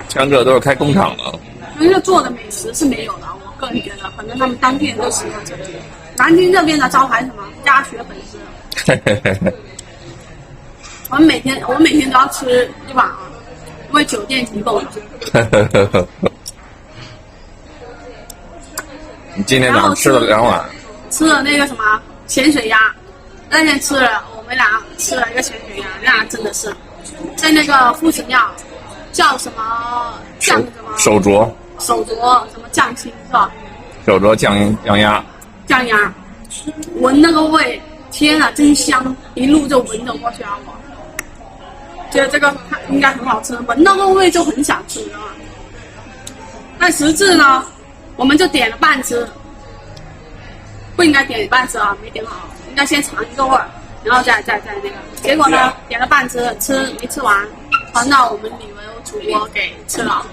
强者都是开工厂的。因为做的美食是没有的，我个人觉得，可能他们当地人都喜欢吃。南京这边的招牌什么鸭血粉丝，我每天都要吃一碗啊，因为酒店提供的。你今天早上吃了2碗？吃了那个什么咸水鸭，那天吃了，我们俩吃了一个咸水鸭，那真的是在那个父亲庙叫什么酱什么手镯什么酱青是吧？手镯酱鸭，闻那个味，天啊，真香！一路就闻着过去啊，我觉得这个应该很好吃，闻到那个味就很想吃啊。但实质呢，我们就点了半只，不应该点半只啊，没点好，应该先尝一个味儿，然后再那个。结果呢，点了半只，没吃完，传到我们旅游主播给吃了。